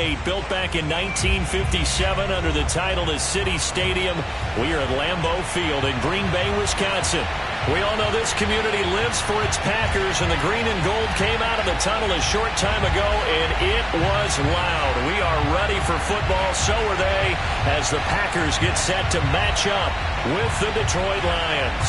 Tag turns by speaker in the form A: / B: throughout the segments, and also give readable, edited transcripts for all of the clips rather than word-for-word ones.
A: 28, built back in 1957 under the title of City Stadium. We are at Lambeau Field in Green Bay, Wisconsin. We all know this community lives for its Packers, and the green and gold came out of the tunnel a short time ago, and it was loud. We are ready for football, so are they, as the Packers get set to match up with the Detroit Lions.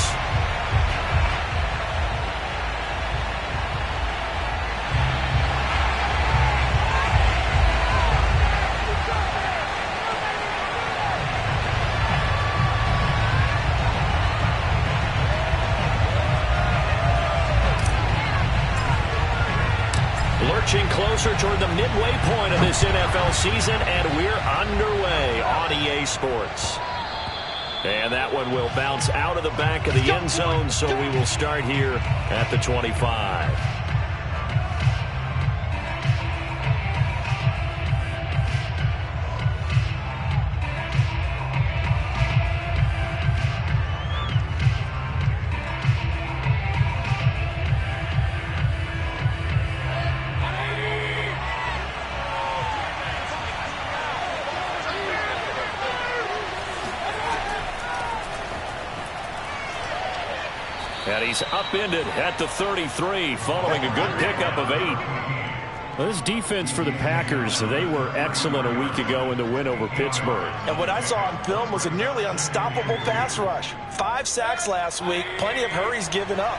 A: Lurching closer toward the midway point of this NFL season, and we're underway on EA Sports. And that one will bounce out of the back of the end zone, so we will start here at the 25. And he's upended at the 33 following a good pickup of 8. Well, this defense for the Packers, they were excellent a week ago in the win over Pittsburgh.
B: And what I saw on film was a nearly unstoppable pass rush. 5 sacks last week, plenty of hurries given up.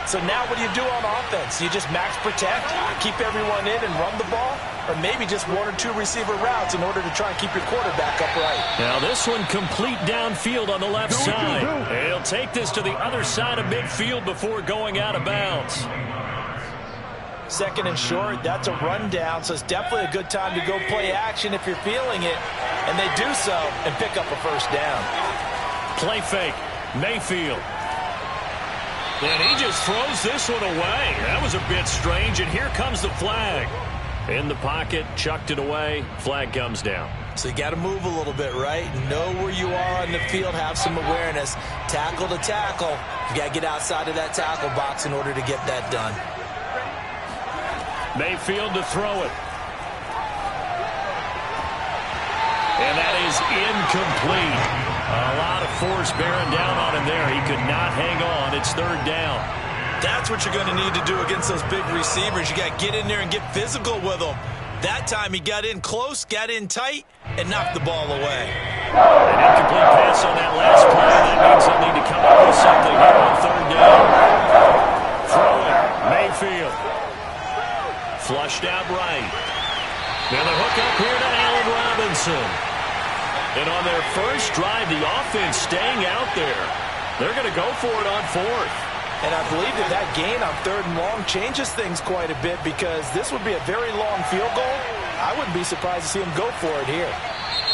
B: So now what do you do on offense? You just max protect, keep everyone in and run the ball? Or maybe just 1 or 2 receiver routes in order to try and keep your quarterback upright.
A: Now this one complete downfield on the left side. He'll take this to the other side of midfield before going out of bounds.
B: Second and short, that's a rundown, so it's definitely a good time to go play action if you're feeling it. And they do so and pick up a first down.
A: Play fake, Mayfield. And he just throws this one away. That was a bit strange, and here comes the flag. In the pocket, chucked it away, flag comes down.
B: So you got to move a little bit, right? Know where you are on the field, have some awareness. Tackle to tackle. You got to get outside of that tackle box in order to get that done.
A: Mayfield to throw it. And that is incomplete. A lot of force bearing down on him there. He could not hang on. It's third down.
B: That's what you're going to need to do against those big receivers. You got to get in there and get physical with them. That time he got in close, got in tight, and knocked the ball away.
A: An incomplete pass on that last play. That means they'll need to come up with something here on third down. Throw it. Mayfield. Flushed out right. Now the hook up here to Allen Robinson. And on their first drive, the offense staying out there. They're going to go for it on fourth.
B: And I believe that gain on third and long changes things quite a bit because this would be a very long field goal. I wouldn't be surprised to see him go for it here.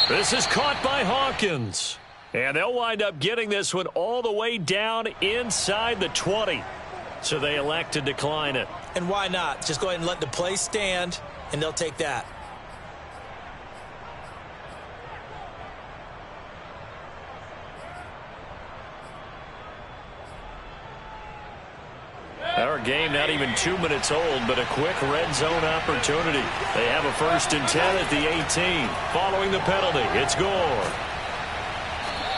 A: This is caught by Hawkins. And they'll wind up getting this one all the way down inside the 20. So they elect to decline it.
B: And why not? Just go ahead and let the play stand, and they'll take that.
A: Our game not even 2 minutes old, but a quick red zone opportunity. They have a 1st and 10 at the 18. Following the penalty, it's Gore.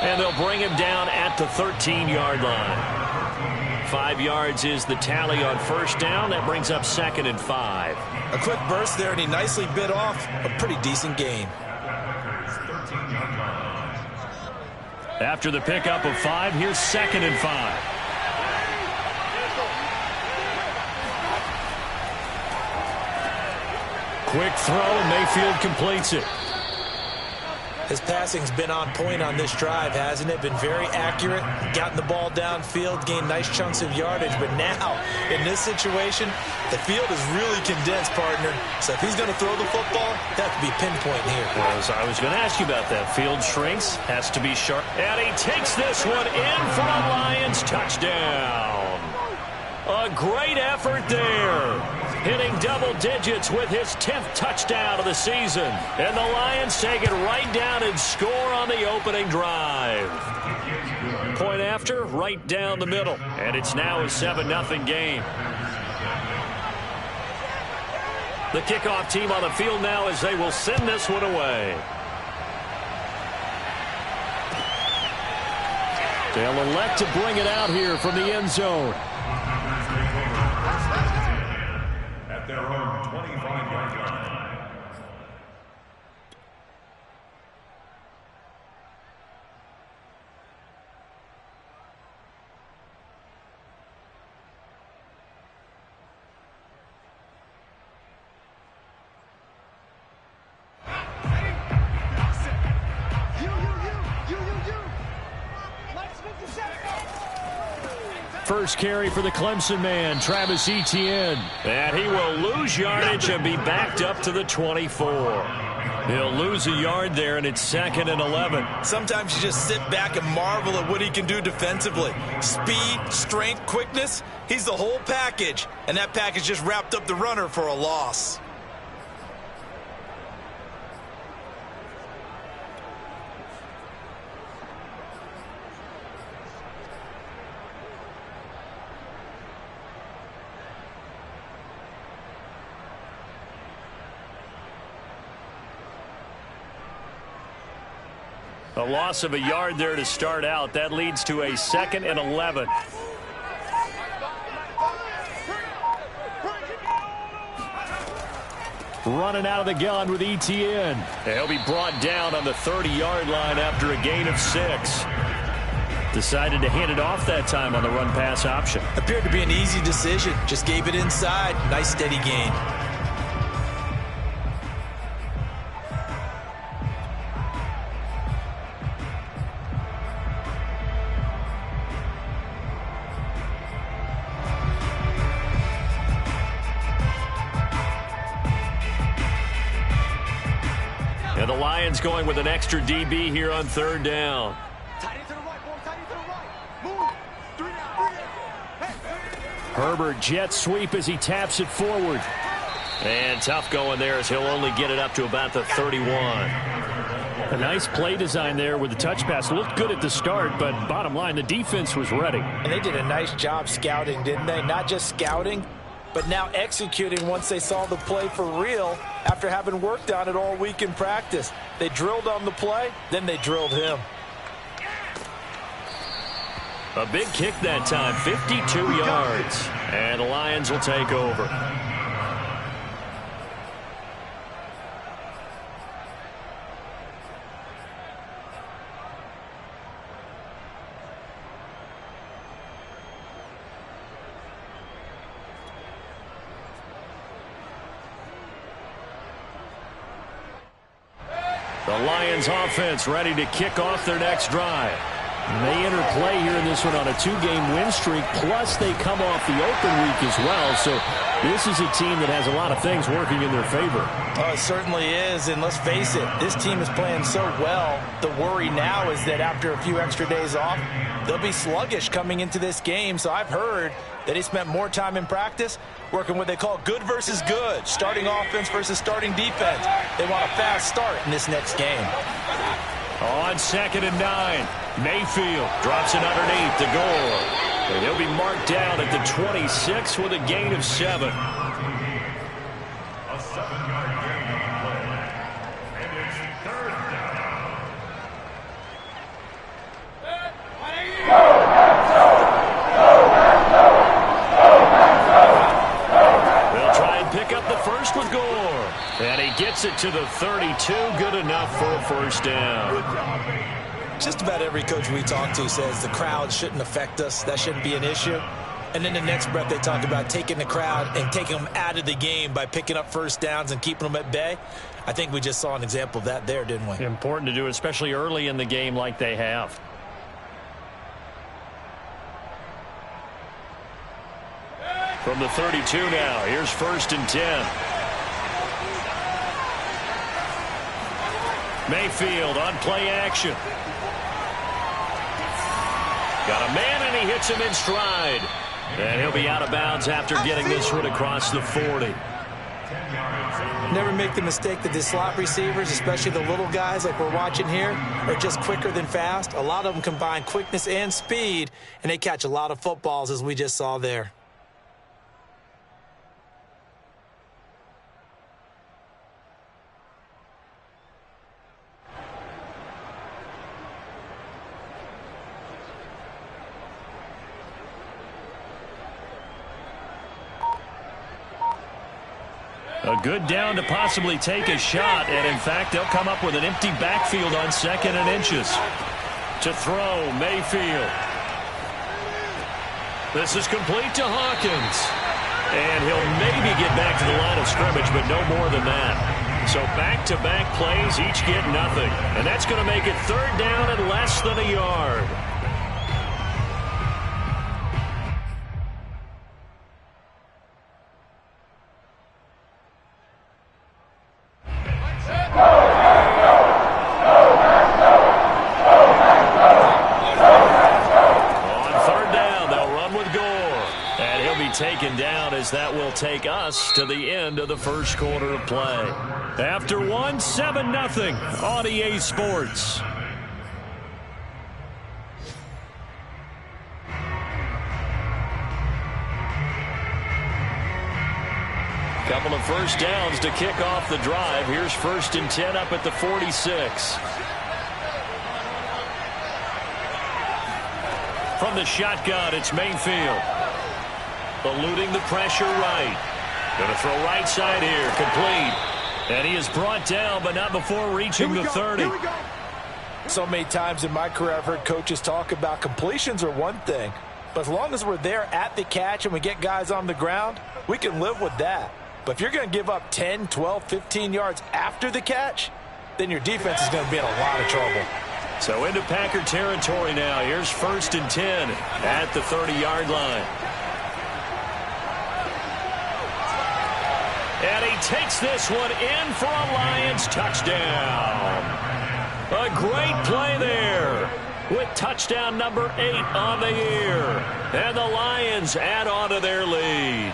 A: And they'll bring him down at the 13-yard line. 5 yards is the tally on first down. That brings up 2nd and 5.
B: A quick burst there, and he nicely bit off a pretty decent gain.
A: After the pickup of 5, here's 2nd and 5. Quick throw, and Mayfield completes it.
B: His passing's been on point on this drive, hasn't it? Been very accurate, gotten the ball downfield, gained nice chunks of yardage. But now, in this situation, the field is really condensed, partner. So if he's going to throw the football, that could be pinpoint here.
A: Well, I was going to ask you about that. Field shrinks, has to be sharp. And he takes this one in for a Lions touchdown. A great effort there. Hitting double digits with his 10th touchdown of the season. And the Lions take it right down and score on the opening drive. Point after, right down the middle. And it's now a 7-0 game. The kickoff team on the field now as they will send this one away. They'll elect to bring it out here from the end zone.
C: At their own 25-yard line.
A: First carry for the Clemson man, Travis Etienne. And he will lose yardage and be backed up to the 24. He'll lose a yard there, and it's 2nd and 11.
B: Sometimes you just sit back and marvel at what he can do defensively. Speed, strength, quickness, he's the whole package. And that package just wrapped up the runner for a loss.
A: A loss of a yard there to start out. That leads to a 2nd and 11. Running out of the gun with Etienne. He'll be brought down on the 30-yard line after a gain of 6. Decided to hand it off that time on the run-pass option.
B: Appeared to be an easy decision. Just gave it inside. Nice steady gain.
A: And the Lions going with an extra DB here on 3rd down. Herbert jet sweep as he taps it forward. And tough going there as he'll only get it up to about the 31. A nice play design there with the touch pass. Looked good at the start, but bottom line, the defense was ready.
B: And they did a nice job scouting, didn't they? Not just scouting, but now executing once they saw the play for real after having worked on it all week in practice. They drilled on the play, then they drilled him.
A: A big kick that time, 52 yards. And the Lions will take over. The Lions offense ready to kick off their next drive. They enter play here in this one on a 2-game win streak, plus they come off the open week as well. So this is a team that has a lot of things working in their favor.
B: Oh, it certainly is, and let's face it, this team is playing so well. The worry now is that after a few extra days off, they'll be sluggish coming into this game. So I've heard that they spent more time in practice working what they call good versus good, starting offense versus starting defense. They want a fast start in this next game.
A: On 2nd and 9, Mayfield drops it underneath the goal. And he'll be marked down at the 26 with a gain of 7.
C: A 7-yard gain on play. And it's 3rd down.
A: They'll try and pick up the first with Gore. And he gets it to the 32. Good enough for a first down.
B: Just about every coach we talk to says the crowd shouldn't affect us. That shouldn't be an issue. And then the next breath they talk about taking the crowd and taking them out of the game by picking up first downs and keeping them at bay. I think we just saw an example of that there, didn't we?
A: Important to do, especially early in the game like they have. From the 32 now, here's 1st and 10. Mayfield on play action. Got a man, and he hits him in stride. And he'll be out of bounds after getting this one across the 40.
B: Never make the mistake that the slot receivers, especially the little guys like we're watching here, are just quicker than fast. A lot of them combine quickness and speed, and they catch a lot of footballs, as we just saw there.
A: A good down to possibly take a shot, and in fact, they'll come up with an empty backfield on 2nd and inches. To throw, Mayfield. This is complete to Hawkins. And he'll maybe get back to the line of scrimmage, but no more than that. So back-to-back plays, each get nothing. And that's going to make it 3rd down and less than a yard. Taken down as that will take us to the end of the first quarter of play. After 1, 7-0 on EA Sports. Couple of first downs to kick off the drive. Here's 1st and 10 up at the 46. From the shotgun, it's Mayfield. Eluding the pressure right. Going to throw right side here. Complete. And he is brought down, but not before reaching the 30.
B: So many times in my career, I've heard coaches talk about completions are one thing. But as long as we're there at the catch and we get guys on the ground, we can live with that. But if you're going to give up 10, 12, 15 yards after the catch, then your defense is going to be in a lot of trouble.
A: So into Packer territory now. Here's 1st and 10 at the 30-yard line. And he takes this one in for a Lions touchdown. A great play there with touchdown number 8 on the year. And the Lions add on to their lead.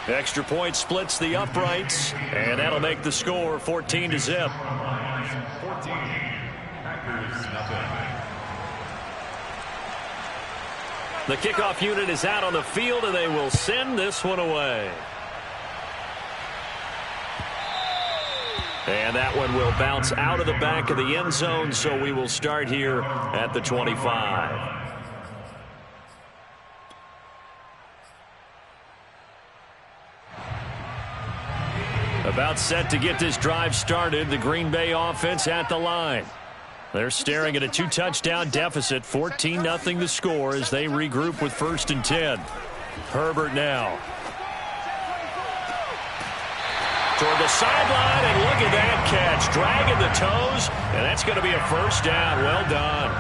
A: Extra point splits the uprights, and that'll make the score 14-0.
C: 14, Packers nothing.
A: The kickoff unit is out on the field, and they will send this one away. And that one will bounce out of the back of the end zone, so we will start here at the 25. About set to get this drive started, the Green Bay offense at the line. They're staring at a 2-touchdown deficit, 14-0 the score as they regroup with 1st and 10. Herbert now. Toward the sideline, and look at that catch. Dragging the toes, and that's going to be a 1st down. Well done.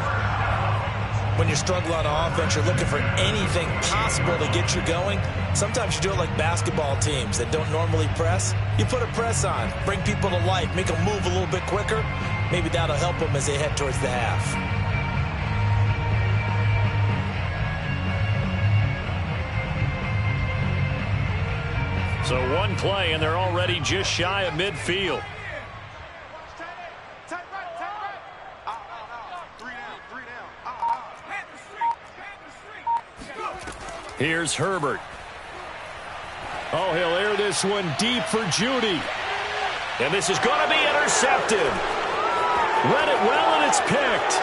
B: When you struggle on offense, you're looking for anything possible to get you going. Sometimes you do it like basketball teams that don't normally press. You put a press on, bring people to life, make them move a little bit quicker. Maybe that'll help them as they head towards the half.
A: So one play, and they're already just shy of midfield. Here's Herbert. Oh, he'll air this one deep for Judy. And this is going to be intercepted. Read it well, and it's picked.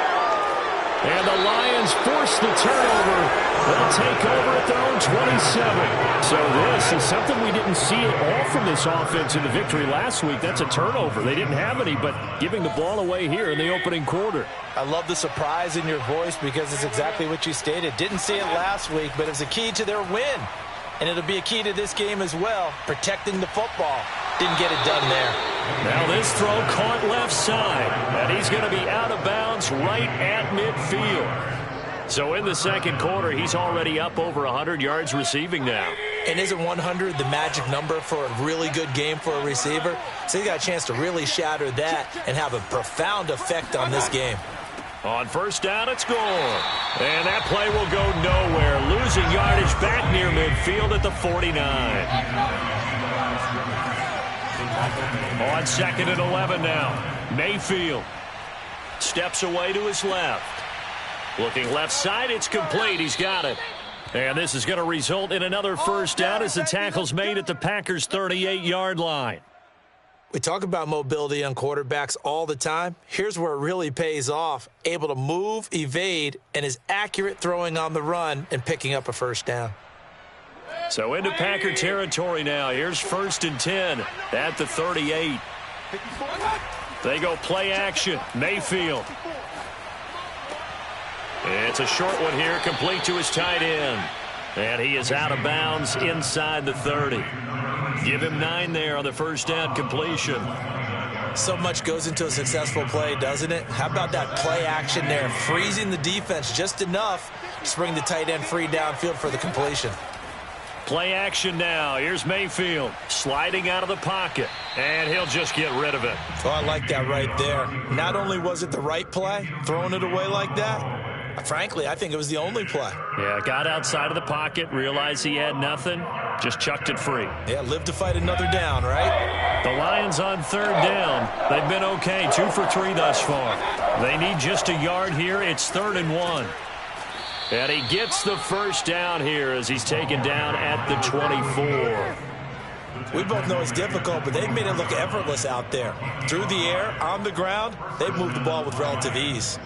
A: And the Lions force the turnover. They'll take over at their own 27. So this is something we didn't see at all from this offense in the victory last week. That's a turnover. They didn't have any, but giving the ball away here in the opening quarter.
B: I love the surprise in your voice because it's exactly what you stated. Didn't see it last week, but it's a key to their win. And it'll be a key to this game as well, protecting the football. Didn't get it done there.
A: Now this throw caught left side, and he's going to be out of bounds right at midfield. So in the second quarter, he's already up over 100 yards receiving now.
B: And isn't 100 the magic number for a really good game for a receiver? So he got a chance to really shatter that and have a profound effect on this game.
A: On 1st down, it's gone. And that play will go nowhere. Losing yardage back near midfield at the 49. On 2nd and 11 now. Mayfield steps away to his left. Looking left side, it's complete. He's got it. And this is going to result in another 1st down as the tackle's made at the Packers' 38-yard line.
B: We talk about mobility on quarterbacks all the time. Here's where it really pays off. Able to move, evade, and is accurate throwing on the run and picking up a 1st down.
A: So into Packer territory now. Here's 1st and 10 at the 38. They go play action. Mayfield. It's a short one here, complete to his tight end. And he is out of bounds inside the 30. Give him 9 there on the first down completion.
B: So much goes into a successful play, doesn't it? How about that play action there? Freezing the defense just enough to bring the tight end free downfield for the completion.
A: Play action now. Here's Mayfield sliding out of the pocket, and he'll just get rid of it.
B: Oh, I like that right there. Not only was it the right play, throwing it away like that, frankly, I think it was the only play.
A: Yeah, got outside of the pocket, realized he had nothing, just chucked it free.
B: Yeah, live to fight another down, right?
A: The Lions on 3rd down. They've been okay, 2 for 3 thus far. They need just a yard here. It's 3rd and 1. And he gets the first down here as he's taken down at the 24.
B: We both know it's difficult, but they've made it look effortless out there. Through the air, on the ground, they've moved the ball with relative ease.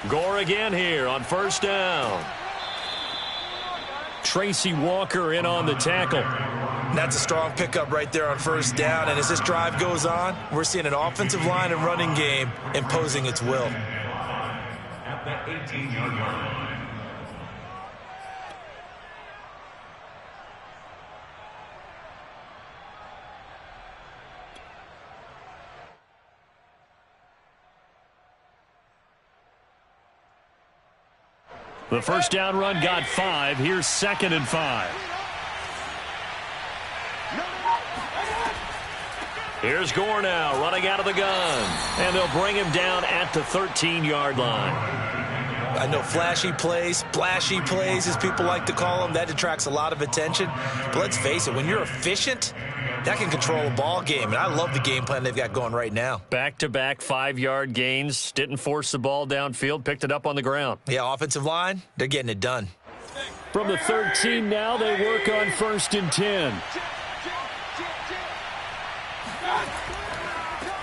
A: Gore again here on 1st down. Tracy Walker in on the tackle.
B: That's a strong pickup right there on 1st down. And as this drive goes on, we're seeing an offensive line and running game imposing its will.
C: At the 18-yard line.
A: The first down run got 5. Here's 2nd and 5. Here's Gore now running out of the gun. And they'll bring him down at the 13-yard line.
B: I know flashy plays, splashy plays, as people like to call them, that attracts a lot of attention. But let's face it, when you're efficient, that can control a ball game. And I love the game plan they've got going right now.
A: Back-to-back 5-yard gains. Didn't force the ball downfield. Picked it up on the ground.
B: Yeah, offensive line, they're getting it done.
A: From the 13 now, they work on 1st and 10.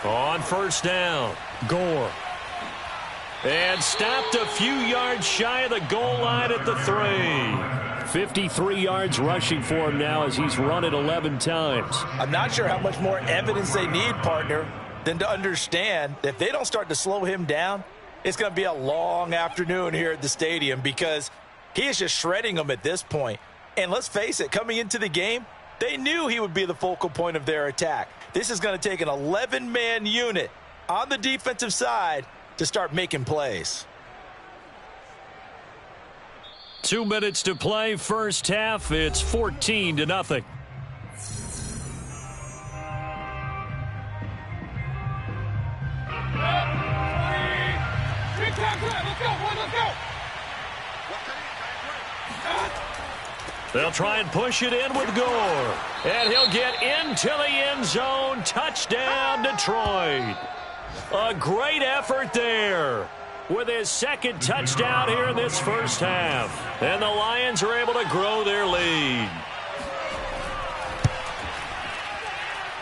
A: On 1st down, Gore. And stopped a few yards shy of the goal line at the 3. 53 yards rushing for him now as he's run it 11 times.
B: I'm not sure how much more evidence they need, partner, than to understand that if they don't start to slow him down, it's going to be a long afternoon here at the stadium because he is just shredding them at this point. And let's face it, coming into the game, they knew he would be the focal point of their attack. This is going to take an 11-man unit on the defensive side to start making plays.
A: 2 minutes to play, first half. It's 14-0. They'll try and push it in with Gore. And he'll get into the end zone. Touchdown, Detroit. A great effort there with his 2nd touchdown here in this first half. And the Lions are able to grow their lead.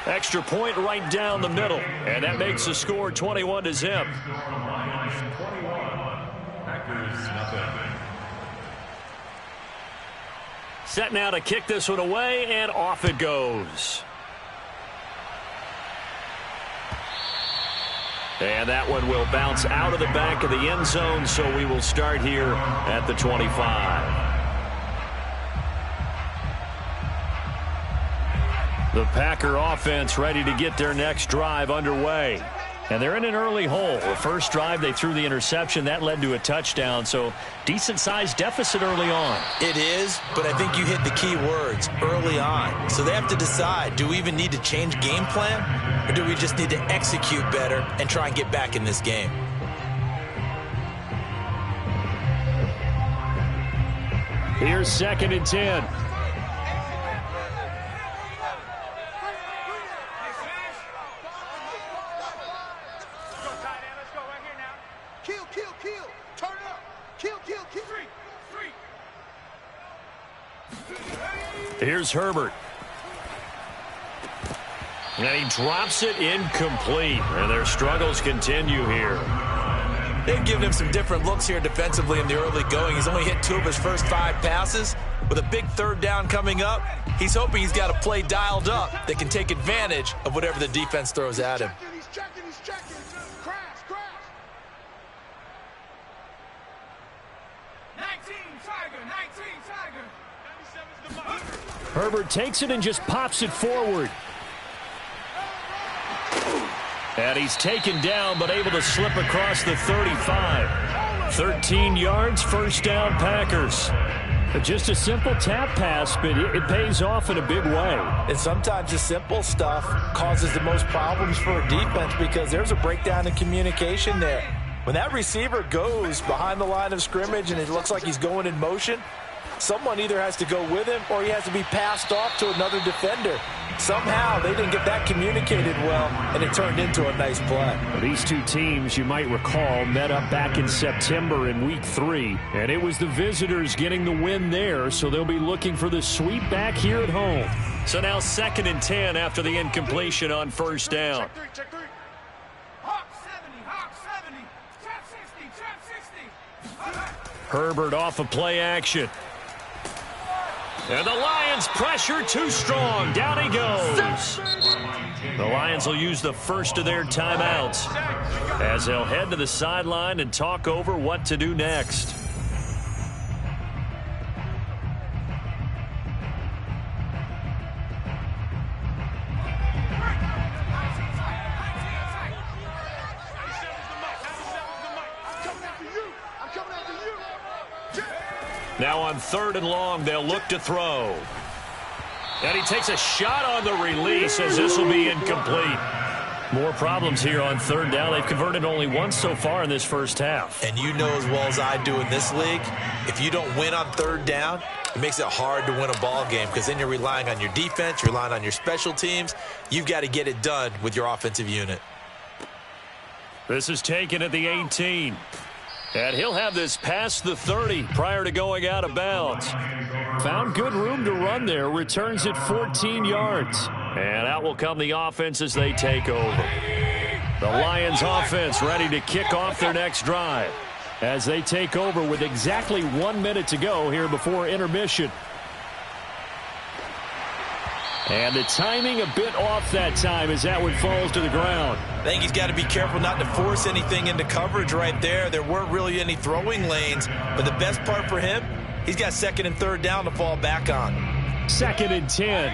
A: Extra point right down the middle. And that makes the score 21-0.
C: Lions 21, Packers nothing.
A: Set now to kick this one away, and off it goes. And that one will bounce out of the back of the end zone, so we will start here at the 25. The Packer offense ready to get their next drive underway. And they're in an early hole. The first drive, they threw the interception. That led to a touchdown, so decent-sized deficit early on.
B: It is, but I think you hit the key words, early on. So they have to decide, do we even need to change game plan, or do we just need to execute better and try and get back in this game?
A: Here's 2nd and 10. Here's Herbert. And he drops it incomplete. And their struggles continue here.
B: They've given him some different looks here defensively in the early going. He's only hit 2 of his first 5 passes. With a big third down coming up, he's hoping he's got a play dialed up that can take advantage of whatever the defense throws at him.
D: He's checking. Crash. 19 Tiger.
A: Herbert takes it and just pops it forward. And he's taken down, but able to slip across the 35. 13 yards, first down, Packers. Just a simple tap pass, but it pays off in a big way.
B: And sometimes the simple stuff causes the most problems for a defense because there's a breakdown in communication there. When that receiver goes behind the line of scrimmage and it looks like he's going in motion, someone either has to go with him or he has to be passed off to another defender. Somehow they didn't get that communicated well, and it turned into a nice play.
A: These two teams, you might recall, met up back in September in Week 3, and it was the visitors getting the win there, so they'll be looking for the sweep back here at home. So now 2nd and 10 after the incompletion on first down.
D: Check 3. Hawk 70. Trap 60.
A: Herbert off of play action. And the Lions pressure too strong. Down he goes. The Lions will use the first of their timeouts as they'll head to the sideline and talk over what to do next. Now on 3rd and long, they'll look to throw. And he takes a shot on the release as this will be incomplete. More problems here on 3rd down. They've converted only once so far in this first half.
B: And you know as well as I do in this league, if you don't win on 3rd down, it makes it hard to win a ball game because then you're relying on your defense, you're relying on your special teams. You've got to get it done with your offensive unit.
A: This is taken at the 18. And he'll have this past the 30 prior to going out of bounds. Found good room to run there. Returns it 14 yards. And out will come the offense as they take over. The Lions offense ready to kick off their next drive as they take over with exactly 1 minute to go here before intermission. And the timing a bit off that time as that one falls to the ground.
B: I think he's got to be careful not to force anything into coverage right there. There weren't really any throwing lanes, but the best part for him, he's got 2nd and 3rd down to fall back on.
A: 2nd and 10.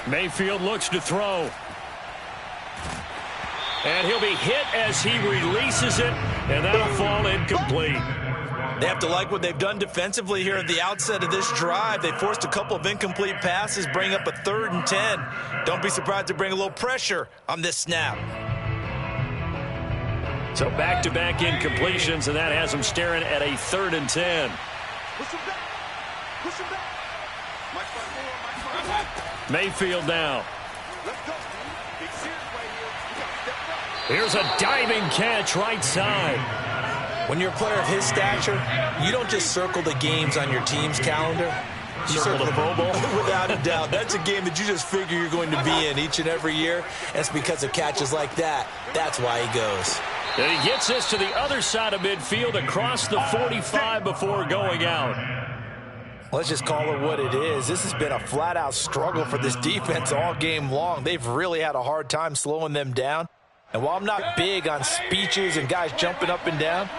A: Mayfield looks to throw. And he'll be hit as he releases it, and that'll fall incomplete.
B: They have to like what they've done defensively here at the outset of this drive. They forced a couple of incomplete passes, bring up a 3rd and 10. Don't be surprised to bring a little pressure on this snap.
A: So back-to-back incompletions, and that has them staring at a 3rd and 10. Mayfield now. Here's a diving catch right side.
B: When you're a player of his stature, you don't just circle the games on your team's calendar. You
A: Circle the Pro Bowl?
B: Without a doubt. That's a game that you just figure you're going to be in each and every year. That's because of catches like that. That's why he goes.
A: And he gets this to the other side of midfield across the 45 before going out.
B: Let's just call it what it is. This has been a flat-out struggle for this defense all game long. They've really had a hard time slowing them down. And while I'm not big on speeches and guys jumping up and down,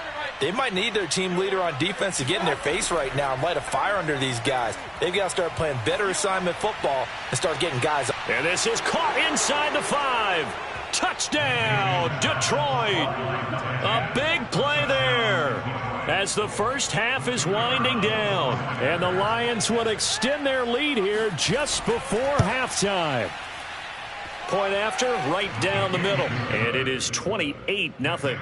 B: they might need their team leader on defense to get in their face right now and light a fire under these guys. They've got to start playing better assignment football and start getting guys up.
A: And this is caught inside the 5. Touchdown, Detroit. A big play there as the first half is winding down. And the Lions would extend their lead here just before halftime. Point after, right down the middle. And it is 28-0.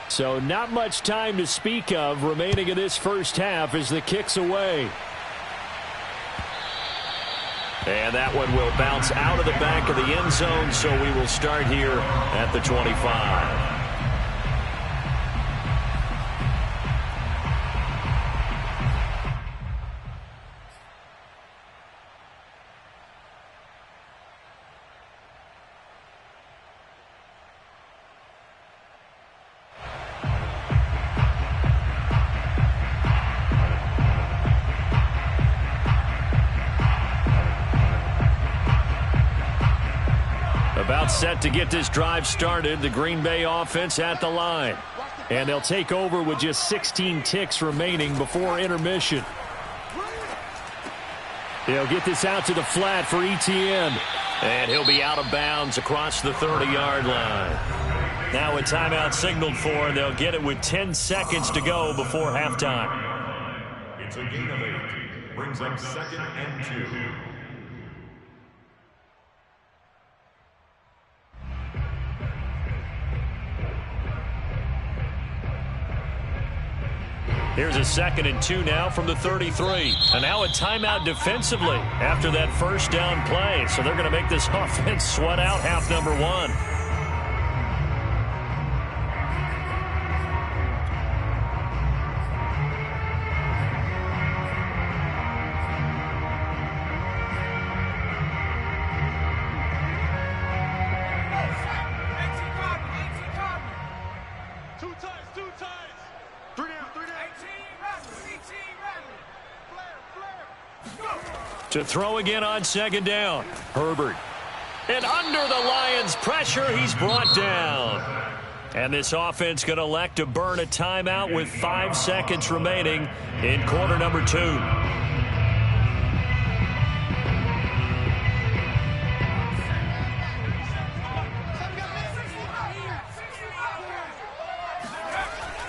A: So not much time to speak of remaining in this first half as the kick's away. And And that one will bounce out of the back of the end zone, so we will start here at the 25. About set to get this drive started, the Green Bay offense at the line. And they'll take over with just 16 ticks remaining before intermission. They'll get this out to the flat for Etienne. And he'll be out of bounds across the 30-yard line. Now a timeout signaled for, and they'll get it with 10 seconds to go before halftime.
C: It's a gain of 8. Brings up 2nd and 2.
A: Here's a 2nd and 2 now from the 33. And now a timeout defensively after that first down play. So they're going to make this offense sweat out half number 1. To throw again on 2nd down. Herbert. And under the Lions' pressure, he's brought down. And this offense going to elect to burn a timeout with 5 seconds remaining in quarter number 2.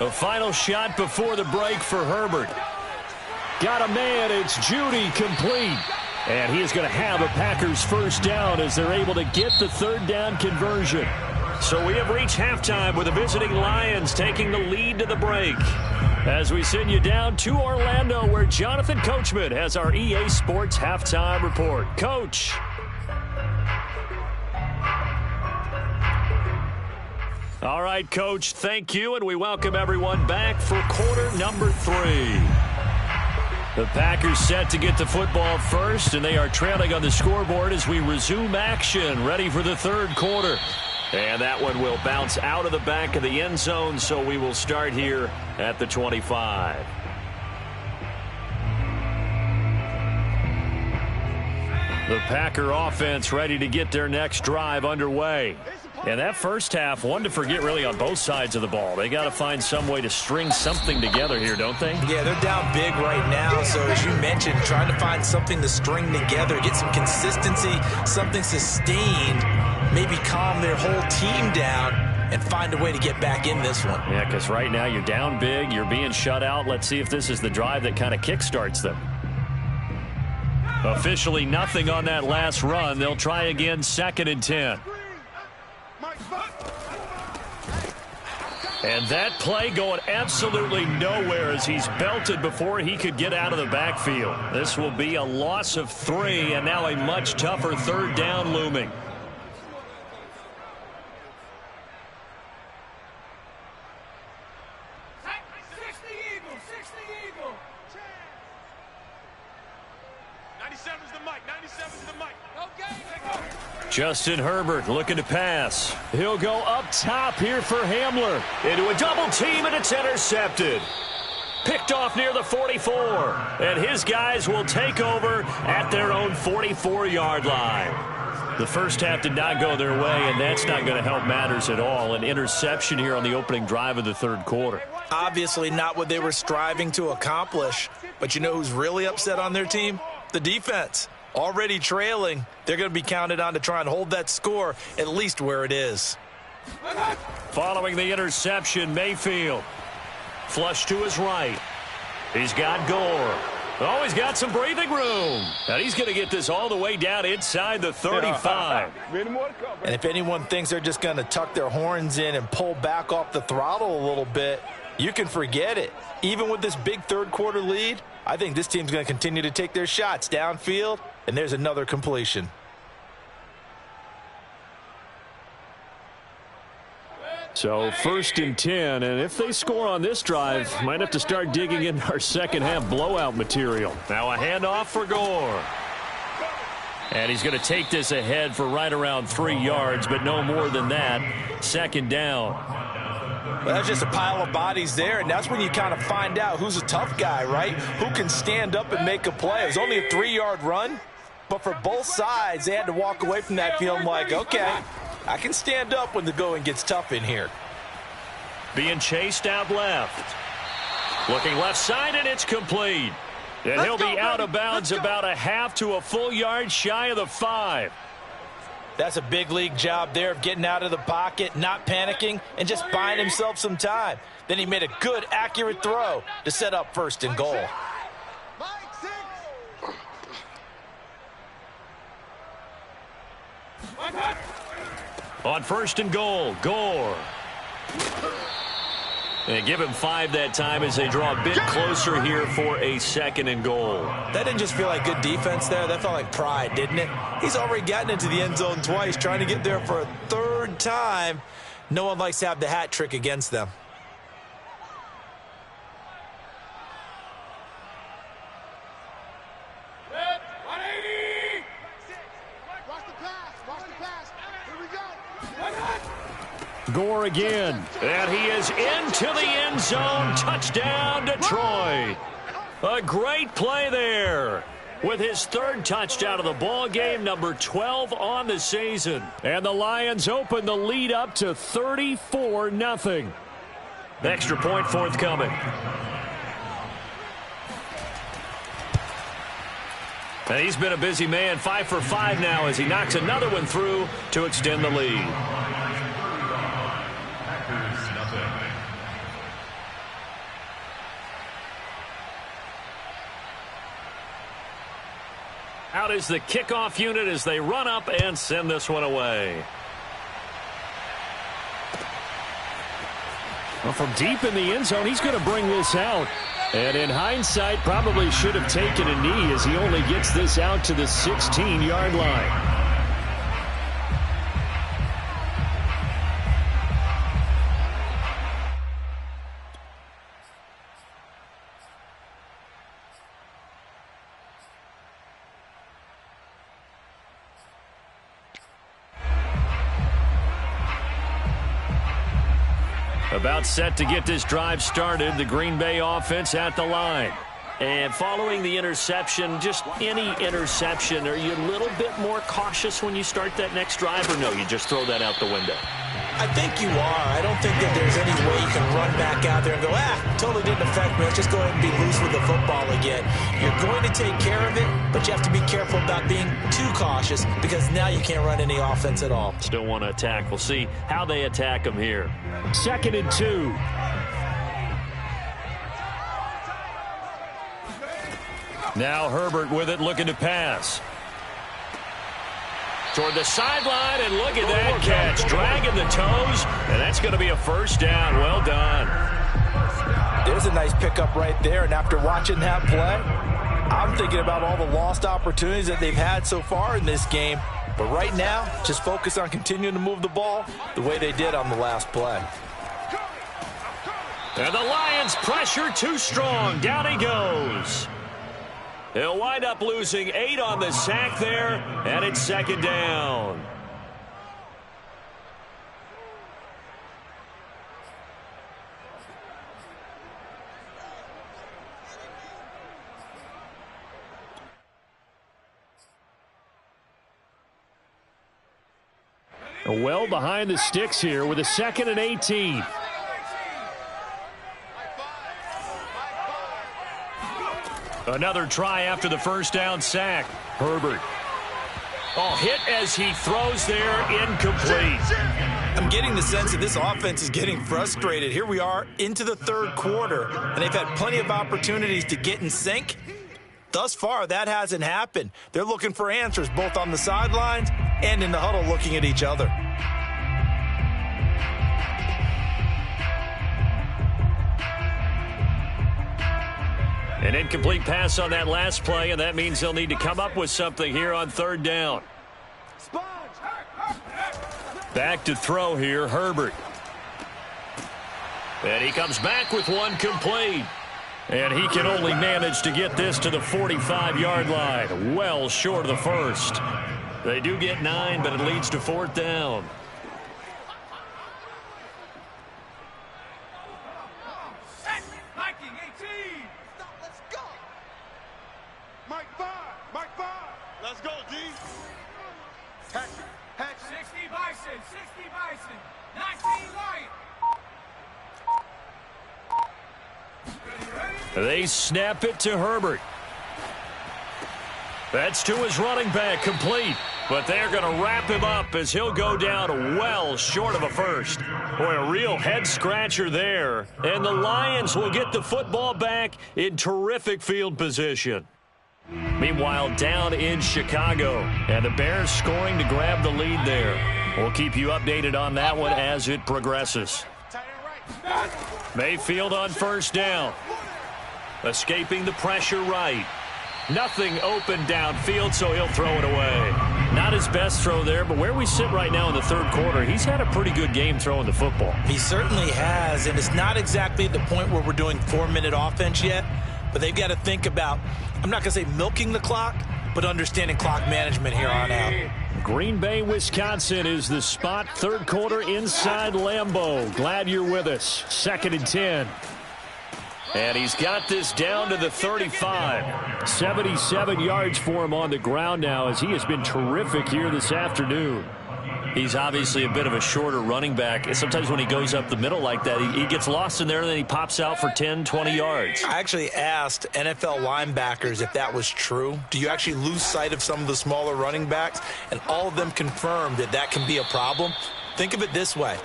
A: A final shot before the break for Herbert. Got a man, it's Judy, complete. And he is going to have a Packers first down as they're able to get the 3rd down conversion. So we have reached halftime with the visiting Lions taking the lead to the break. As we send you down to Orlando, where Jonathan Coachman has our EA Sports halftime report. Coach. All right, Coach, thank you, and we welcome everyone back for quarter number 3. The Packers set to get the football first, and they are trailing on the scoreboard as we resume action, ready for the 3rd quarter. And that one will bounce out of the back of the end zone, so we will start here at the 25. The Packer offense ready to get their next drive underway. And that first half, one to forget really on both sides of the ball. They got to find some way to string something together here, don't they?
B: Yeah, they're down big right now. So as you mentioned, trying to find something to string together, get some consistency, something sustained, maybe calm their whole team down and find a way to get back in this one.
A: Yeah, because right now you're down big, you're being shut out. Let's see if this is the drive that kind of kickstarts them. Officially nothing on that last run. They'll try again, 2nd and 10. And that play going absolutely nowhere as he's belted before he could get out of the backfield. This will be a loss of 3, and now a much tougher 3rd down looming. Justin Herbert looking to pass. He'll go up top here for Hamler. Into a double team, and it's intercepted. Picked off near the 44. And his guys will take over at their own 44-yard line. The first half did not go their way, and that's not going to help matters at all. An interception here on the opening drive of the 3rd quarter.
B: Obviously not what they were striving to accomplish. But you know who's really upset on their team? The defense. Already trailing, they're going to be counted on to try and hold that score at least where it is.
A: Following the interception, Mayfield. Flush to his right. He's got Gore. Oh, he's got some breathing room. And he's going to get this all the way down inside the 35.
B: And if anyone thinks they're just going to tuck their horns in and pull back off the throttle a little bit, you can forget it. Even with this big 3rd quarter lead, I think this team's going to continue to take their shots downfield And there's another completion.
A: So 1st and 10, and if they score on this drive, might have to start digging in our second half blowout material. Now a handoff for Gore. And he's going to take this ahead for right around 3 yards, but no more than that. 2nd down.
B: Well, that's just a pile of bodies there, and that's when you kind of find out who's a tough guy, right? Who can stand up and make a play. It was only a 3-yard run, but for both sides, they had to walk away from that feeling like, okay, I can stand up when the going gets tough in here.
A: Being chased out left. Looking left side, and it's complete. And he'll be out of bounds about a half to a full yard shy of the 5.
B: That's a big league job there of getting out of the pocket, not panicking, and just buying himself some time. Then he made a good, accurate throw to set up 1st and goal.
A: On 1st and goal, Gore. And give him 5 that time as they draw a bit closer here for a 2nd and goal.
B: That didn't just feel like good defense there. That felt like pride, didn't it? He's already gotten into the end zone twice, trying to get there for a 3rd time. No one likes to have the hat trick against them.
A: Gore again, and he is into the end zone. Touchdown, Detroit. A great play there with his 3rd touchdown of the ball game, number 12 on the season. And the Lions open the lead up to 34-0. Extra point forthcoming. And he's been a busy man, 5 for 5 now as he knocks another one through to extend the lead. Out is the kickoff unit as they run up and send this one away. Well, from deep in the end zone, he's going to bring this out. And in hindsight, probably should have taken a knee as he only gets this out to the 16-yard line. About set to get this drive started, the Green Bay offense at the line. And following the interception, just any interception, are you a little bit more cautious when you start that next drive, or no, you just throw that out the window?
B: I think you are. I don't think that there's any way you can run back out there and go, totally didn't affect me. Let's just go ahead and be loose with the football again. You're going to take care of it, but you have to be careful about being too cautious because now you can't run any offense at all.
A: Still want to attack. We'll see how they attack them here. 2nd and 2. Now Herbert with it, looking to pass. Toward the sideline, and look at that catch. Dragging the toes, and that's going to be a 1st down. Well done.
B: There's a nice pickup right there, and after watching that play, I'm thinking about all the lost opportunities that they've had so far in this game. But right now, just focus on continuing to move the ball the way they did on the last play.
A: And the Lions pressure too strong. Down he goes. He'll wind up losing 8 on the sack there, and it's 2nd down. Well behind the sticks here with a 2nd and 18. Another try after the 1st down sack. Herbert. Hit as he throws there, incomplete.
B: I'm getting the sense that this offense is getting frustrated. Here we are into the 3rd quarter, and they've had plenty of opportunities to get in sync. Thus far, that hasn't happened. They're looking for answers both on the sidelines and in the huddle looking at each other.
A: An incomplete pass on that last play, and that means they'll need to come up with something here on third down. Back to throw here, Herbert. And he comes back with one complete. And he can only manage to get this to the 45-yard line, well short of the first. They do get 9, but it leads to fourth down.
D: Viking 18.
E: Let's go. Mike 5. Mike 5. Let's go, D. Hatch.
D: 60 Bison. 60 Bison. 19 Lion.
A: They snap it to Herbert. That's to his running back, complete. But they're going to wrap him up as he'll go down well short of a first. Boy, a real head-scratcher there. And the Lions will get the football back in terrific field position. Meanwhile, down in Chicago, and the Bears scoring to grab the lead there. We'll keep you updated on that one as it progresses. Mayfield on first down. Escaping the pressure right. Nothing open downfield, so he'll throw it away. Not his best throw there, but where we sit right now in the third quarter, he's had a pretty good game throwing the football.
B: He certainly has, and it's not exactly the point where we're doing 4-minute offense yet, but they've got to think about, I'm not going to say milking the clock, but understanding clock management here on out.
A: Green Bay, Wisconsin is the spot. Third quarter inside Lambeau. Glad you're with us. 2nd and 10. And he's got this down to the 35. 77 yards for him on the ground now as he has been terrific here this afternoon. He's obviously a bit of a shorter running back. Sometimes when he goes up the middle like that, he gets lost in there and then he pops out for 10, 20 yards.
B: I actually asked NFL linebackers if that was true. Do you actually lose sight of some of the smaller running backs? And all of them confirmed that that can be a problem. Think of it this way.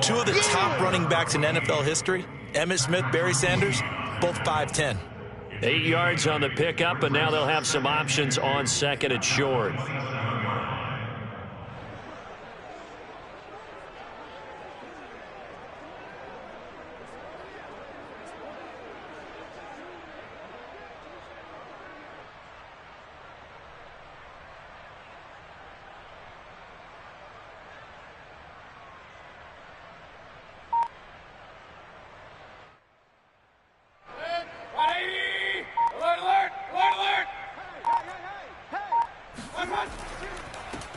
B: 2 of the top running backs in NFL history, Emmitt Smith, Barry Sanders, both 5'10".
A: 8 yards on the pickup, and now they'll have some options on 2nd and short.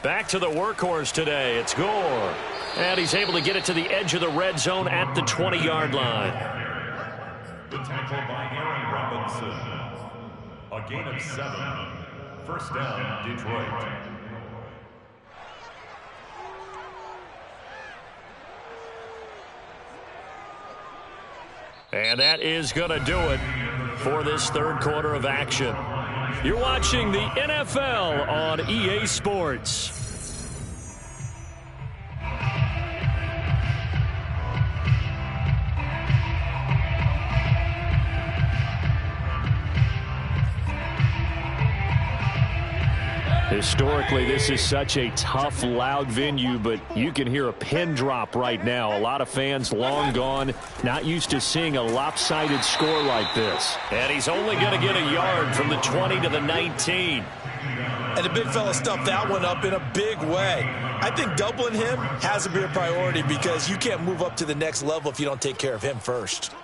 A: Back to the workhorse today. It's Gore. And he's able to get it to the edge of the red zone at the 20-yard line.
C: The tackle by Aaron Robinson. A gain of 7. First down, Detroit.
A: And that is going to do it for this third quarter of action. You're watching the NFL on EA Sports. Historically, this is such a tough, loud venue, but you can hear a pin drop right now. A lot of fans long gone, not used to seeing a lopsided score like this. And he's only going to get a yard from the 20 to the 19.
B: And the big fella stuffed that one up in a big way. I think doubling him has to be a priority because you can't move up to the next level if you don't take care of him first.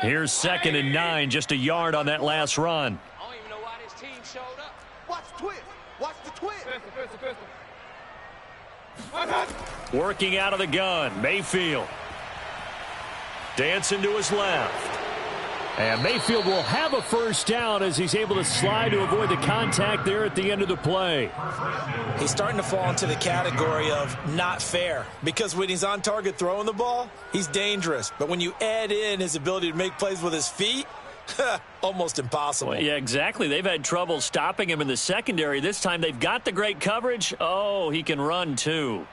A: Here's 2nd and 9, just a yard on that last run.
E: I don't even know why this team showed up. Watch the twist. Watch the twist.
A: Working out of the gun, Mayfield. Dancing to his left. And Mayfield will have a first down as he's able to slide to avoid the contact there at the end of the play.
B: He's starting to fall into the category of not fair because when he's on target throwing the ball, he's dangerous. But when you add in his ability to make plays with his feet, almost impossible.
A: Well, yeah, exactly. They've had trouble stopping him in the secondary. This time they've got the great coverage. Oh, he can run too.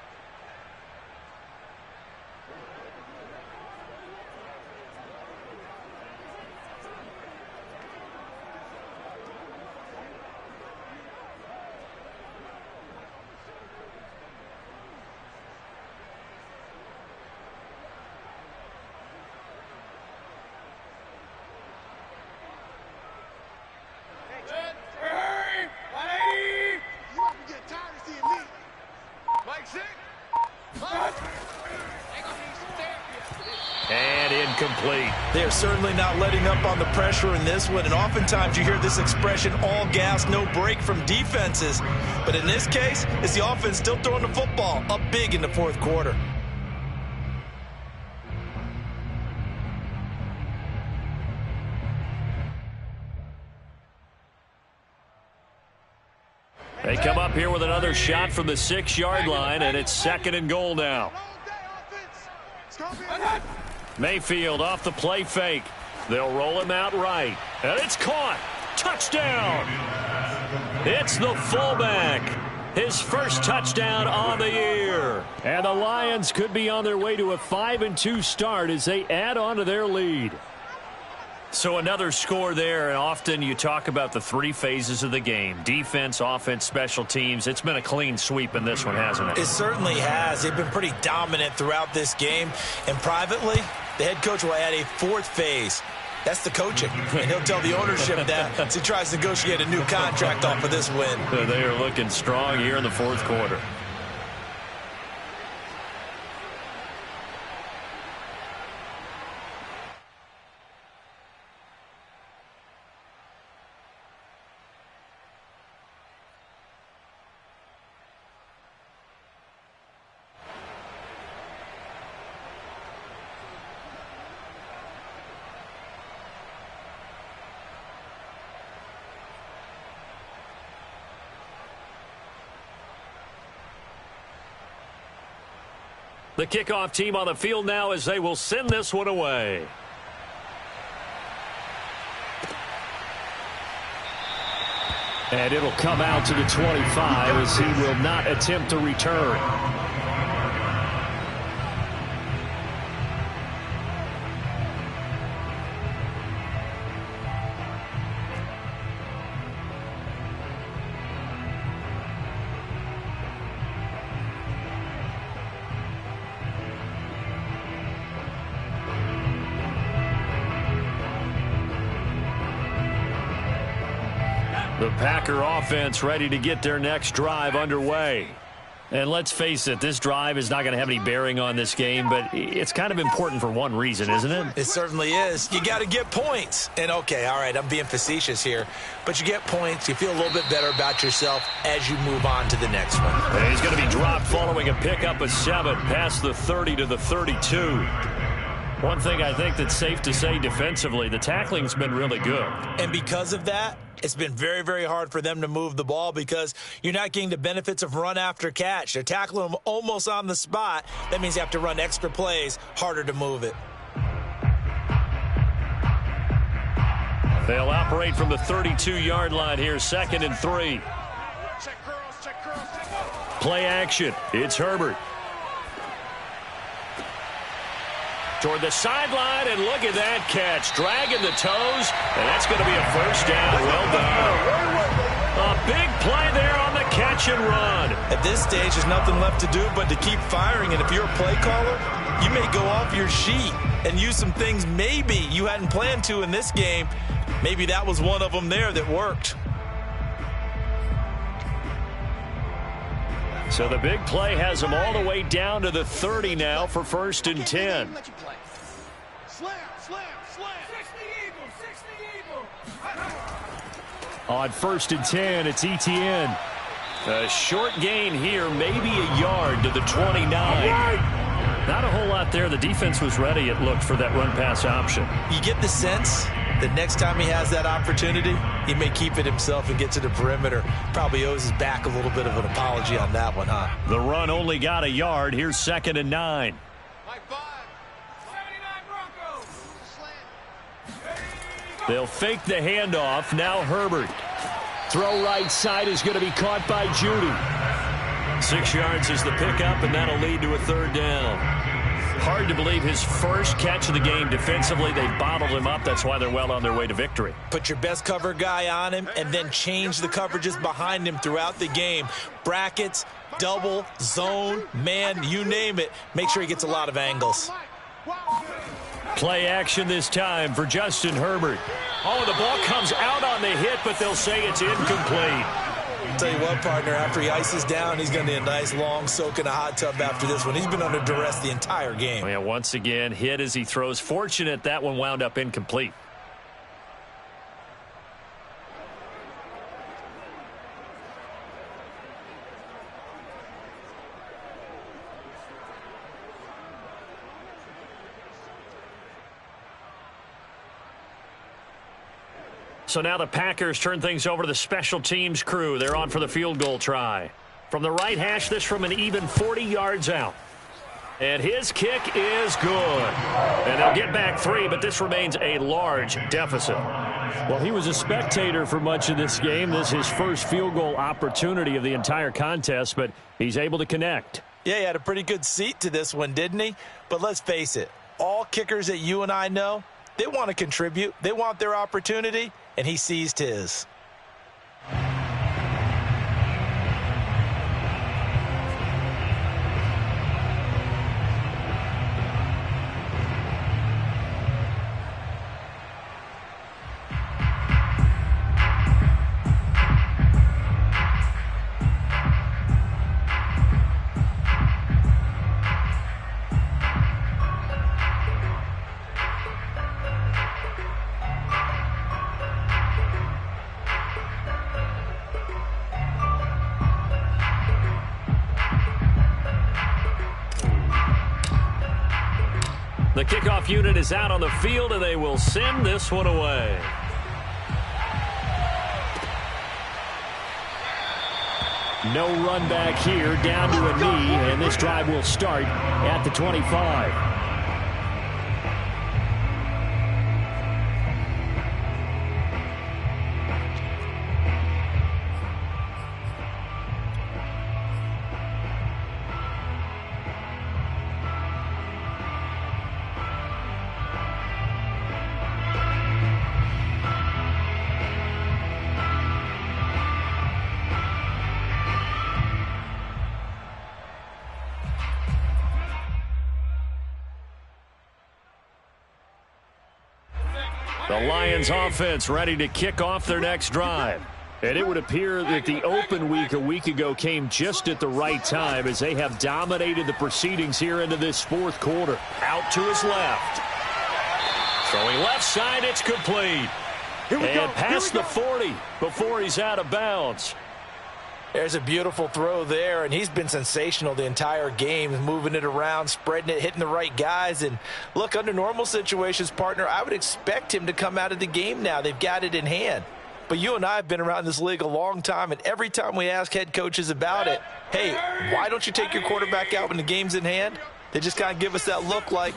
A: incomplete.
B: They're certainly not letting up on the pressure in this one, and oftentimes you hear this expression, all gas, no break from defenses. But in this case, it's the offense still throwing the football up big in the fourth quarter.
A: They come up here with another shot from the 6-yard line, and it's 2nd and goal now. Mayfield off the play fake. They'll roll him out right. And it's caught. Touchdown. It's the fullback. His first touchdown on the year. And the Lions could be on their way to a 5-2 start as they add on to their lead. So another score there, and often you talk about the 3 phases of the game. Defense, offense, special teams. It's been a clean sweep in this one, hasn't it?
B: It certainly has. They've been pretty dominant throughout this game. And privately, the head coach will add a 4th phase. That's the coaching. And he'll tell the ownership that as he tries to negotiate a new contract off of this win.
A: They are looking strong here in the fourth quarter. The kickoff team on the field now as they will send this one away. And it'll come out to the 25 as he will not attempt to return. The Packer offense ready to get their next drive underway. And let's face it, this drive is not going to have any bearing on this game, but it's kind of important for one reason, isn't it?
B: It certainly is. You got to get points. And, okay, all right, I'm being facetious here. But you get points. You feel a little bit better about yourself as you move on to the next one.
A: And he's going to be dropped following a pickup of 7 past the 30 to the 32. One thing I think that's safe to say defensively, the tackling's been really good.
B: And because of that, it's been very, very hard for them to move the ball because you're not getting the benefits of run after catch. They're tackling them almost on the spot. That means you have to run extra plays, harder to move it.
A: They'll operate from the 32-yard line here, 2nd and 3. Play action. It's Herbert. Toward the sideline, and look at that catch. Dragging the toes, and that's going to be a first down. Well done. A big play there on the catch and run.
B: At this stage, there's nothing left to do but to keep firing, and if you're a play caller, you may go off your sheet and use some things maybe you hadn't planned to in this game. Maybe that was one of them there that worked.
A: So the big play has them all the way down to the 30 now for 1st and 10. On 1st and 10, it's Etienne. A short gain here, maybe a yard to the 29. Not a whole lot there. The defense was ready, it looked, for that run-pass option.
B: You get the sense that next time he has that opportunity, he may keep it himself and get to the perimeter. Probably owes his back a little bit of an apology on that one, huh?
A: The run only got a yard. Here's 2nd and 9. They'll fake the handoff. Now Herbert. Throw right side is going to be caught by Judy. 6 yards is the pickup, and that'll lead to a 3rd down. Hard to believe his first catch of the game defensively. They bottled him up. That's why they're well on their way to victory.
B: Put your best cover guy on him and then change the coverages behind him throughout the game. Brackets, double, zone, man, you name it. Make sure he gets a lot of angles.
A: Play action this time for Justin Herbert. Oh, the ball comes out on the hit, but they'll say it's incomplete.
B: Tell you what, partner, after he ices down, he's going to need a nice long soak in a hot tub after this one. He's been under duress the entire game.
A: Yeah, once again, hit as he throws. Fortunate that one wound up incomplete. So now the Packers turn things over to the special teams crew. They're on for the field goal try. From the right hash, this from an even 40 yards out. And his kick is good. And they'll get back 3, but this remains a large deficit.
F: Well, he was a spectator for much of this game. This is his first field goal opportunity of the entire contest, but he's able to connect.
B: Yeah, he had a pretty good seat to this one, didn't he? But let's face it, all kickers that you and I know, they want to contribute. They want their opportunity, and he seized his.
A: The kickoff unit is out on the field, and they will send this one away.
F: No run back here, down to a knee, and this drive will start at the 25.
A: The Lions offense ready to kick off their next drive.
F: And it would appear that the open week a week ago came just at the right time as they have dominated the proceedings here into this fourth quarter.
A: Out to his left. Throwing left side, it's complete. And past the 40 before he's out of bounds.
B: There's a beautiful throw there, and he's been sensational the entire game, moving it around, spreading it, hitting the right guys. And look, under normal situations, partner, I would expect him to come out of the game now. They've got it in hand. But you and I have been around this league a long time, and every time we ask head coaches about it, hey, why don't you take your quarterback out when the game's in hand? They just kind of give us that look like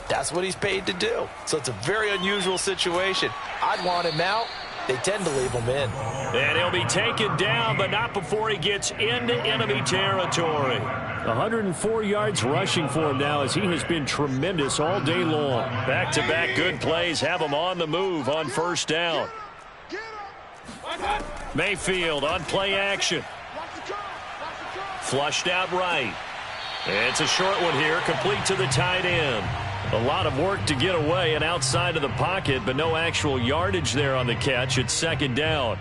B: that's what he's paid to do. So it's a very unusual situation. I'd want him out. They tend to leave him in.
A: And he'll be taken down, but not before he gets into enemy territory.
F: 104 yards rushing for him now as he has been tremendous all day long.
A: Back-to-back good plays have him on the move on first down. Mayfield on play action. Flushed out right. It's a short one here, complete to the tight end. A lot of work to get away and outside of the pocket, but no actual yardage there on the catch. It's second down.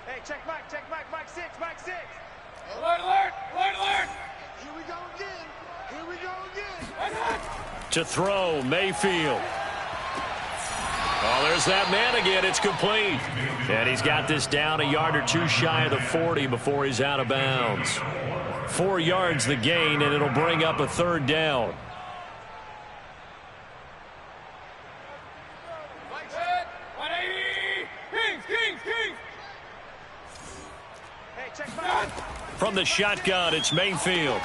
E: Hey, check Mike, Mike 6, Mike 6.
D: Alert, alert, alert, alert.
E: Here we go again. Here we go again.
A: To throw, Mayfield. Oh, there's that man again. It's complete. And he's got this down a yard or two shy of the 40 before he's out of bounds. 4 yards the gain, and it'll bring up a third down. From the shotgun, it's Mayfield.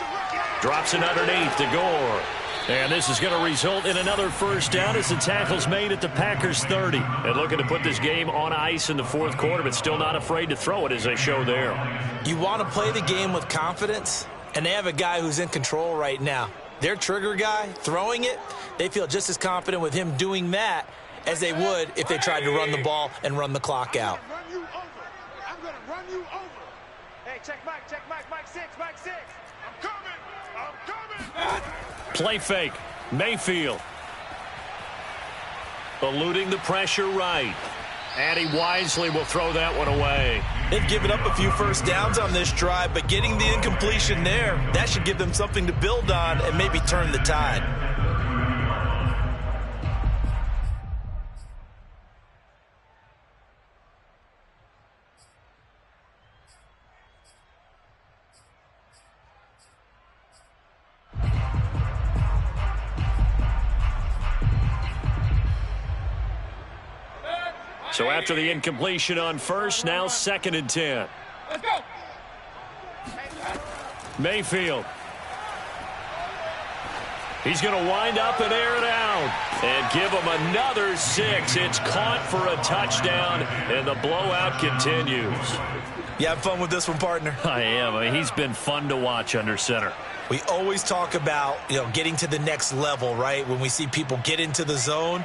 A: Drops it underneath to Gore. And this is going to result in another first down as the tackle's made at the Packers 30. And looking to put this game on ice in the fourth quarter, but still not afraid to throw it as they show there.
B: You want to play the game with confidence, and they have a guy who's in control right now. Their trigger guy, throwing it, they feel just as confident with him doing that as they would if they tried to run the ball and run the clock out.
E: I'm going to run you over. Hey, check Mike 6, Mike 6. I'm coming.
A: Play fake. Mayfield. eluding the pressure right. And he wisely will throw that one away.
B: They've given up a few first downs on this drive, but getting the incompletion there, that should give them something to build on and maybe turn the tide.
A: So after the incompletion on first, now 2nd and 10.
D: Let's go.
A: Mayfield. He's going to wind up and air it out and give him another 6. It's caught for a touchdown, and the blowout continues.
B: You have fun with this one, partner?
A: I am. I mean, he's been fun to watch under center.
B: We always talk about, getting to the next level, right? When we see people get into the zone.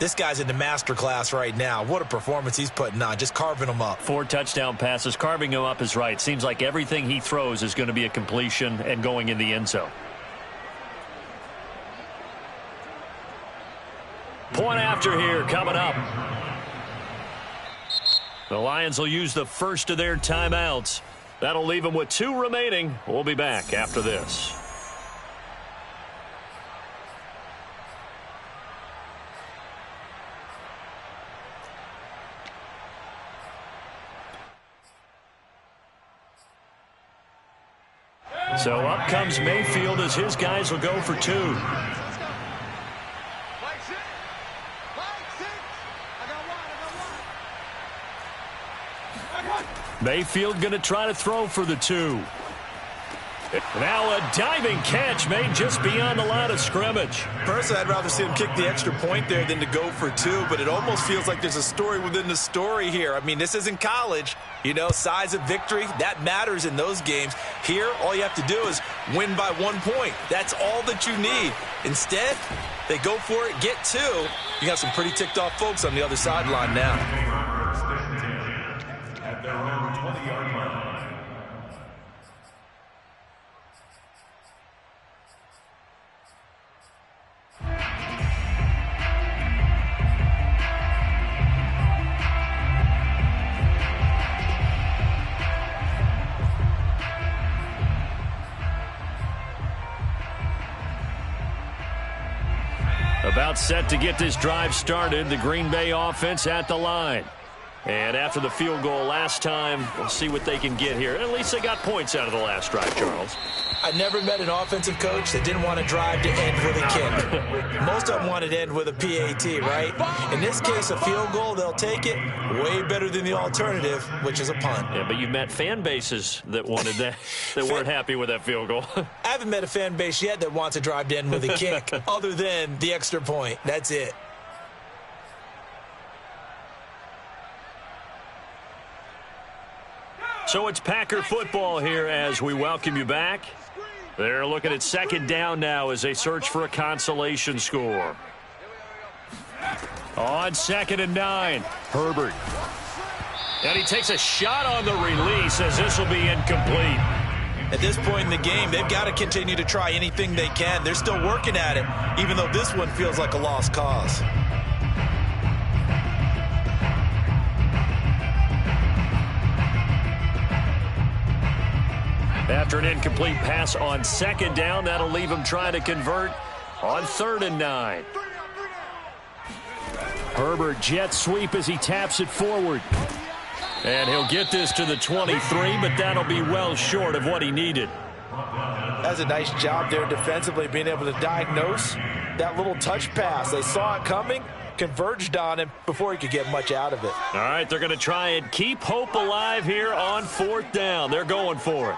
B: This guy's in the master class right now. What a performance he's putting on, just carving them up.
A: 4 touchdown passes. Carving him up is right. Seems like everything he throws is going to be a completion and going in the end zone. Point after here coming up. The Lions will use the first of their timeouts. That'll leave them with 2 remaining. We'll be back after this. So up comes Mayfield as his guys will go for 2. Mayfield going to try to throw for the 2. Now a diving catch made just beyond the line of scrimmage.
B: Personally, I'd rather see him kick the extra point there than to go for 2, but it almost feels like there's a story within the story here. I mean, this isn't college. Size of victory, that matters in those games. Here, all you have to do is win by 1 point. That's all that you need. Instead, they go for it, get 2. You got some pretty ticked off folks on the other sideline now.
C: At their own 20-yard line.
A: About set to get this drive started, the Green Bay offense at the line. And after the field goal last time, we'll see what they can get here. At least they got points out of the last drive, Charles.
B: I never met an offensive coach that didn't want to drive to end with a kick. Most of them wanted to end with a PAT, right? In this case, a field goal, they'll take it. Way better than the alternative, which is a punt.
A: Yeah, but you've met fan bases that wanted that, that weren't happy with that field goal.
B: I haven't met a fan base yet that wants to drive to end with a kick, other than the extra point. That's it.
A: So it's Packer football here as we welcome you back. They're looking at 2nd down now as they search for a consolation score. On 2nd and 9, Herbert. And he takes a shot on the release as this will be incomplete.
B: At this point in the game, they've got to continue to try anything they can. They're still working at it, even though this one feels like a lost cause.
A: After an incomplete pass on 2nd down, that'll leave him trying to convert on 3rd and 9. Herbert jet sweep as he taps it forward. And he'll get this to the 23, but that'll be well short of what he needed.
B: That's a nice job there defensively, being able to diagnose that little touch pass. They saw it coming, converged on him before he could get much out of it.
A: All right, they're going to try and keep hope alive here on 4th down. They're going for it.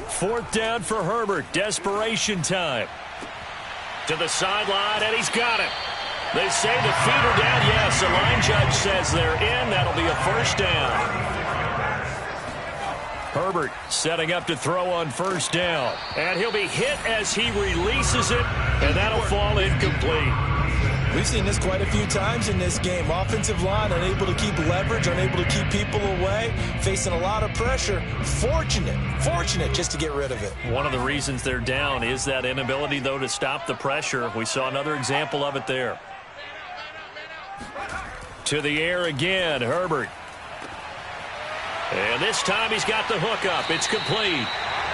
A: 4th down for Herbert. Desperation time. To the sideline, and he's got it. They say the feet are down. Yes, the line judge says they're in. That'll be a 1st down. Herbert setting up to throw on 1st down. And he'll be hit as he releases it, and that'll fall incomplete.
B: We've seen this quite a few times in this game. Offensive line unable to keep leverage, unable to keep people away, facing a lot of pressure. Fortunate just to get rid of it.
A: One of the reasons they're down is that inability, though, to stop the pressure. We saw another example of it there. To the air again, Herbert. And this time he's got the hook up. It's complete.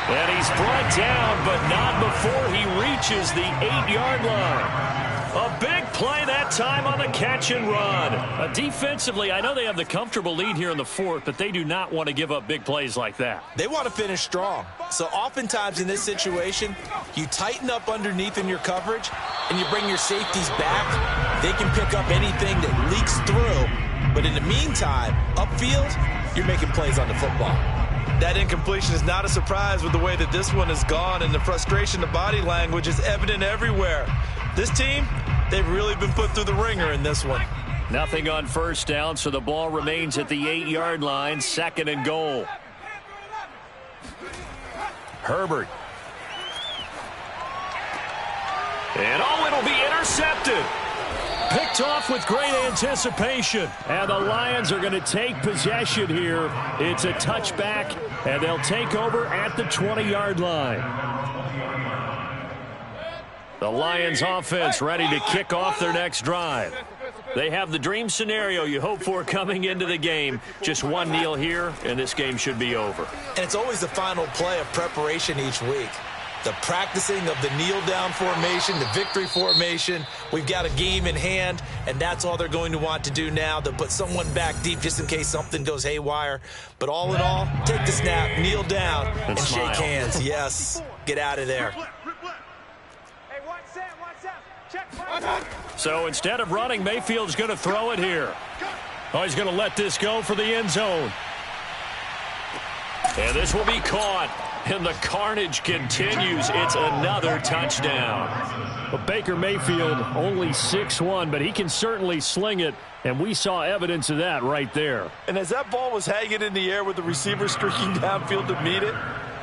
A: And he's brought down, but not before he reaches the 8-yard line. A big play that time on the catch and run. Defensively, I know they have the comfortable lead here in the fourth, but they do not want to give up big plays like that.
B: They want to finish strong. So oftentimes in this situation, you tighten up underneath in your coverage, and you bring your safeties back. They can pick up anything that leaks through. But in the meantime, upfield, you're making plays on the football. That incompletion is not a surprise with the way that this one has gone, and the frustration, the body language is evident everywhere. This team, they've really been put through the ringer in this one.
A: Nothing on first down, so the ball remains at the 8-yard line, 2nd and goal. Herbert. And it'll be intercepted. Picked off with great anticipation. And the Lions are going to take possession here. It's a touchback, and they'll take over at the 20-yard line. The Lions offense ready to kick off their next drive. They have the dream scenario you hope for coming into the game. Just one kneel here, and this game should be over.
B: And it's always the final play of preparation each week. The practicing of the kneel-down formation, the victory formation. We've got a game in hand, and that's all they're going to want to do now. They'll put someone back deep just in case something goes haywire. But all in all, take the snap, kneel down, and shake hands. Yes, get out of there.
A: So instead of running, Mayfield's going to throw it here. Oh, he's going to let this go for the end zone. And this will be caught. And the carnage continues. It's another touchdown.
F: But Baker Mayfield only 6'1", but he can certainly sling it. And we saw evidence of that right there.
B: And as that ball was hanging in the air with the receiver streaking downfield to meet it,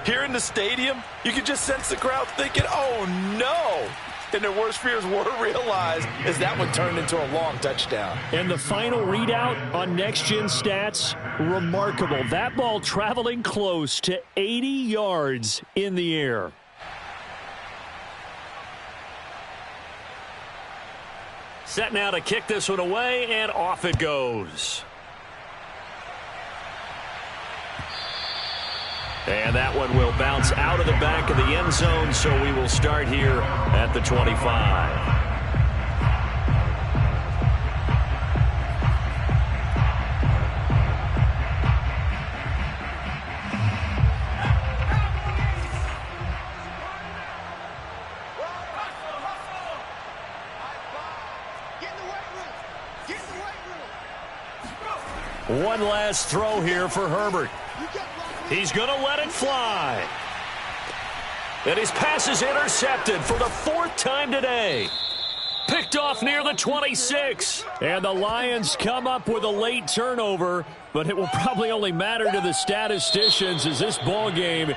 B: here in the stadium, you could just sense the crowd thinking, oh, no. And their worst fears were realized as that one turned into a long touchdown.
F: And the final readout on Next Gen Stats, remarkable. That ball traveling close to 80 yards in the air.
A: Set now to kick this one away, and off it goes. And that one will bounce out of the back of the end zone, so we will start here at the 25. One last throw here for Herbert. He's going to let it fly. And his pass is intercepted for the 4th time today. Picked off near the 26.
F: And the Lions come up with a late turnover, but it will probably only matter to the statisticians as this ball game